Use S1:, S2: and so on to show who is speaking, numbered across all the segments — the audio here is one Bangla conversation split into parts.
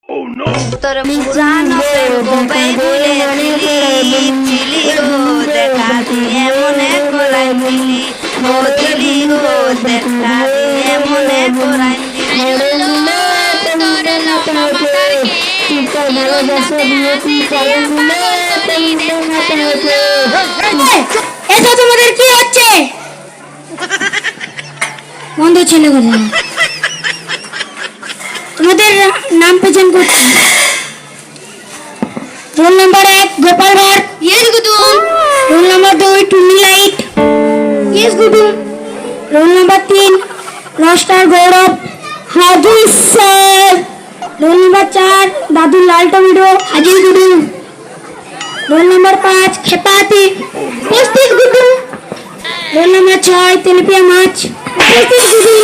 S1: তোর পুরানো প্রেম গোপে ভুলে দিলি গো দেখা দিয়ে মনে করাই দিলি ও দিলি গো দেখা দিয়ে মনে করাই
S2: এটা তোমাদের কি হচ্ছে? বন্ধু ছেলে কথা তোমাদের নাম প্রেজেন্ট করছি। Roll number 1 Gopal Bhat.
S1: Yes Gudum.
S2: Roll number 2 টুনি লাইট।
S1: ইয়েস গুদুম।
S2: রোল নাম্বার 3 রস্টার গৌরব। হাজির স্যার। রোল নাম্বার 4 দাদু লাল টমেটো। হাজির গুদুম। Roll number 5 খেপাতি। উপস্থিত গুদুম। রোল নাম্বার 6 তেলপিয়া মাছ। উপস্থিত গুদুম।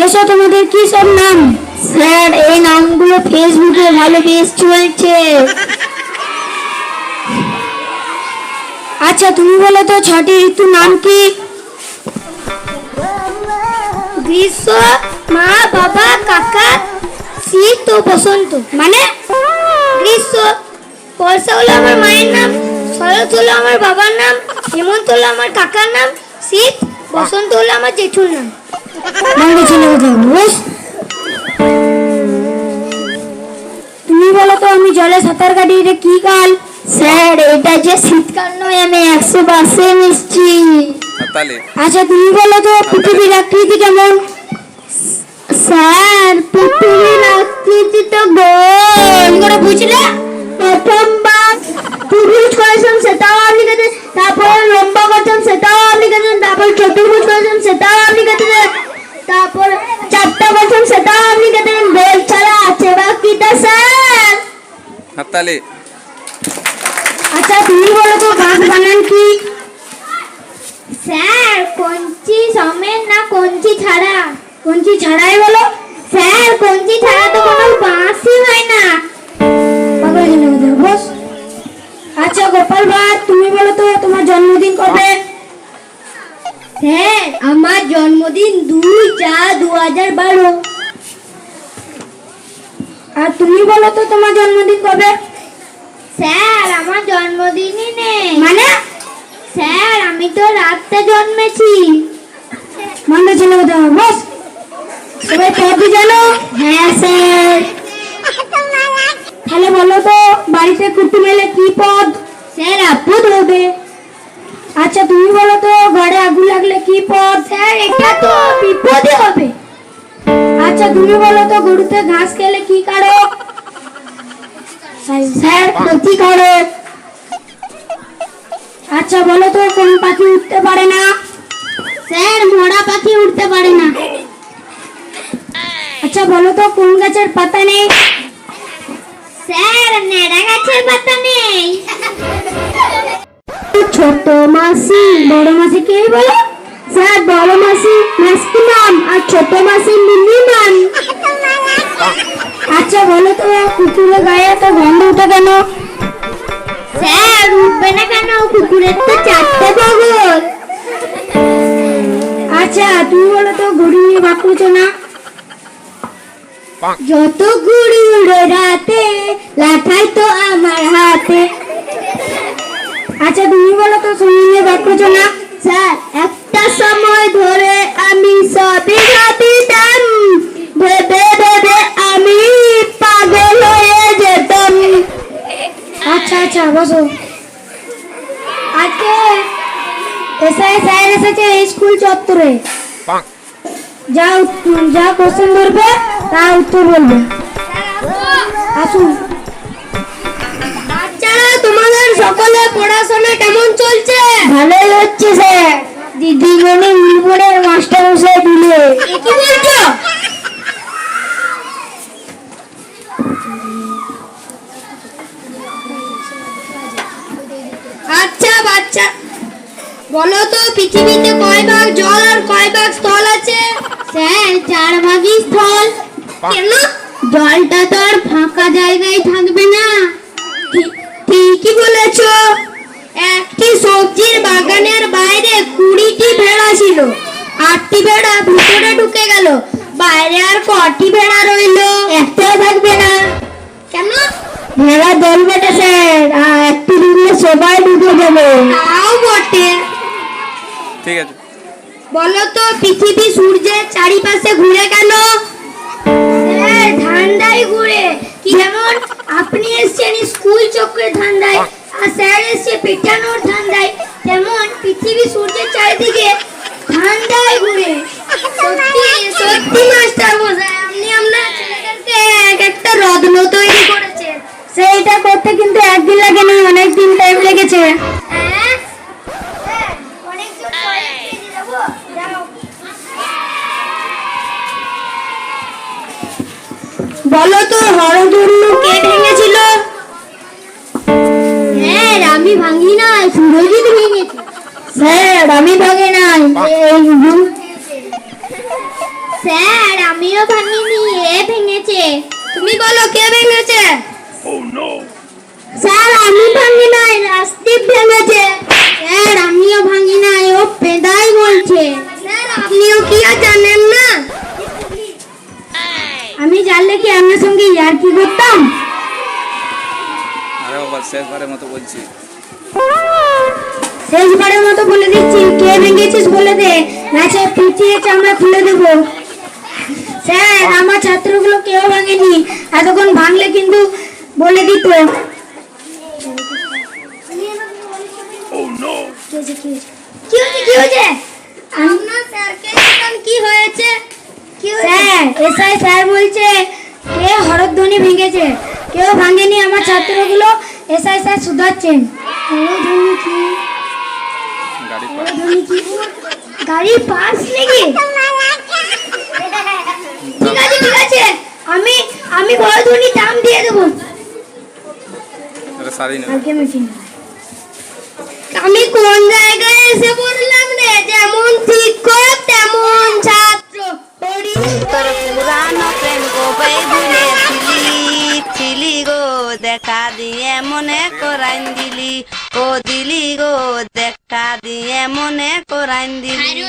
S2: এসো তোমাদের কি সব নাম? স্যার এই নামগুলো ফেসবুকে ভালো বেশ চলছে। আচ্ছা তুমি বলো তো 6টি ঋতুর নাম কি? গ্রীষ্ম, মা বাবা কাকা, শীত ও বসন্ত। মানে গ্রীষ্ম বর্ষা হলো আমার মায়ের নাম, শরৎ হলো আমার বাবার নাম, হেমন্ত হলো আমার কাকার নাম, শীত বসন্ত হলো আমার জেঠুর নাম। তুমি বলো তো আমি জলে সাঁতার কাটি এটা কি কাল? স্যার এটা যে শীতকাল নয়, আমি 100% মিশছি। আচ্ছা তুমি বলো তো পৃথিবীর আকৃতি কেমন? স্যার পৃথিবীর আকৃতি তো গোল। করে বুঝলে? প্রথমবার ত্রিভুজ করেছেন সেটাও আপনি কেটে, তারপর লম্বা করেছেন সেটাও আপনি কেটেন, তারপর চতুর্ভুজ করেছেন সেটাও আপনি কেটেন, তারপর চারটা করেছেন সেটাও আপনি কেটেন। গোল ছাড়া আছে বাকিটা স্যার।
S3: হাততালি।
S2: আচ্ছা তুমি বলো তো বাঁশ বানান কি? স্যার কঞ্চি সমেত না কঞ্চি ছাড়া? কঞ্চি ছাড়াই বলো। স্যার কঞ্চি ছাড়া তো কোনো বাঁশই হয় না। বস। আচ্ছা গোপাল ভাট তুমি বলো তো তোমার জন্মদিন কবে? স্যার আমার জন্মদিন 2/4/2012। আর তুমি বলো তো তোমার জন্মদিন কবে? স্যার আমার জন্মদিনই নেই। মানে? স্যার আমি তো রাতে জন্মেছি। মনে ছিল বস। সবাই পদ জানো? হ্যাঁ স্যার। তাহলে বলো তো বাড়িতে কুটুম এলে কি পদ? স্যার আপদ হবে। আচ্ছা তুমি বলো তো ঘরে আগুন লাগলে কি পদ? স্যার এটা তো বিপদই হবে। আচ্ছা তুমি বলো তো গরুতে ঘাস খেলে কি কারক? স্যার ক্ষতিকারক। আচ্ছা বলো তো কোন পাখি উঠতে পারে না? স্যার মরা পাখি উঠতে পারে না। আচ্ছা বলো তো কোন গাছের পাতা নেই? স্যার নেড়া গাছের পাতা নেই। ছোট মাসি বড় মাসি কে বলো? স্যার বড় মাসি ম্যাক্সিমাম আর ছোট মাসি মিনিমাম। আচ্ছা বলো তো কুকুরের গায়ে এত গন্ধ উঠে কেন? স্যার উঠবে না কেন, কুকুরের তো 4টে বগল। আচ্ছা তুমি বলো তো ঘুড়ি নিয়ে বাঁকুড়ছো না? যত ঘুড়ি উড়ে রাতে লাঠাই তো আমার হাতে। আচ্ছা তুমি বলো তো সময় নিয়ে বাঁকুড়ছো না? স্যার একটা সময় ধরে আমি সবই ভাবিতাম, ভেবে ভেবে আমি পাগল হয়ে যেতাম। আচ্ছা আচ্ছা বসো। আজকে এসআই স্যার এসেছে স্কুল চত্বরে। যা কোশ্চেন ধরবে তা উত্তর বলবে। আসুন। বাচ্চারা তোমাদের সকলের পড়াশোনা কেমন চলছে? ভালোই হচ্ছে স্যার। দিদিমণি উলবনের মাস্টার মশাই দিলে। কি বলছো? আচ্ছা বাচ্চা বলো তো পৃথিবীতে কয় ভাগ জল আর কয় ভাগ স্থল আছে? স্যার 4 ভাগই স্থল। কেন? জলটা তো আর ফাঁকা জায়গায় থাকবে না। ঠিকই বলেছো। একটি সবজির বাগানের বাইরে 20টি ভেড়া ছিল। 8টি ভেড়া ভিতরে ঢুকে গেল, বাইরে আর কটি ভেড়া রইলো? একটাও থাকবে না। কেন? ভেড়া দল বেটেছে, আর একটু দিলে সবাই ডুবে যাবে। তাও বটে।
S3: ঠিক আছে,
S2: বলো তো পৃথিবী সূর্যের চারিপাশে ঘুরে কেন? ঠান্ডায় ঘুরে। যেমন আপনি এসছেন স্কুল চক্রের ঠান্ডায়, আর স্যার এসছে পেটানোর ঠান্ডায়, তেমন পৃথিবী সূর্যের চারিদিকে ঠান্ডায় ঘুরে। সত্যি সত্যি মাস্টার মশাই, আপনি আপনার ছেলেদেরকে এক একটা রত্ন তৈরি করেছেন। সেইটা করতে কিন্তু একদিন লাগেনি, অনেক দিন টাইম লেগেছে। হ্যাঁ, অনেকজন পরে দিয়ে দেবো। যাও। বলো তো হরধনু কে ভেঙেছিল? স্যার আমি ভাঙি নাই, সুরজিৎ ভেঙেছে। স্যার আমি ভাঙি নাই, স্যার আমিও ভাঙিনি, এ ভেঙেছে। তুমি বলো কে ভেঙেছে? স্যার আমি ভাঙি নাই, রাজদীপ ভেঙেছে। স্যার আমিও ভাঙি নাই, ও পেদাই বলছে। স্যার আপনিও কি আর জানেন না? আমি জানলে কি আপনার সঙ্গে ইয়ার কি করতাম?
S3: আরে বাবা শেষবারের মতো বলছি,
S2: শেষবারের মতো বলে দিচ্ছি, কে ভেঙেছিস বলে দে, নাচে পিছিয়ে চামড়া খুলে দেবো। স্যার আমার ছাত্রগুলো কেউ ভাঙেনি, এতক্ষণ ভাঙলে কিন্তু বলে দিত। কি হয়েছে? আপনার স্যারকে কি হয়েছে? স্যার এসআই স্যার বলছে কে হরধ্বনি ভেঙেছে, কেউ ভাঙেনি, আমার ছাত্রগুলো এসআই স্যার শুধাচ্ছেন। হরধ্বনি কি?
S3: গাড়ি
S2: হরধ্বনি কি? গাড়ির পার্স নাকি? ঠিক আছে ঠিক আছে, আমি হরধ্বনির দাম দিয়ে দেবো।
S3: সারি না
S2: কালকে মিটিং। আমি কোন জায়গায় এসে পড়লাম রে? যেমন শিক্ষক তেমন ছাত্র।
S1: তোর পুরানো প্রেম গোপাই ভুলে ছিলি গো, দেখা দিয়ে মনে করাইন দিলি, ও দিলি গো দেখা দিয়ে মনে করাইন দিলি।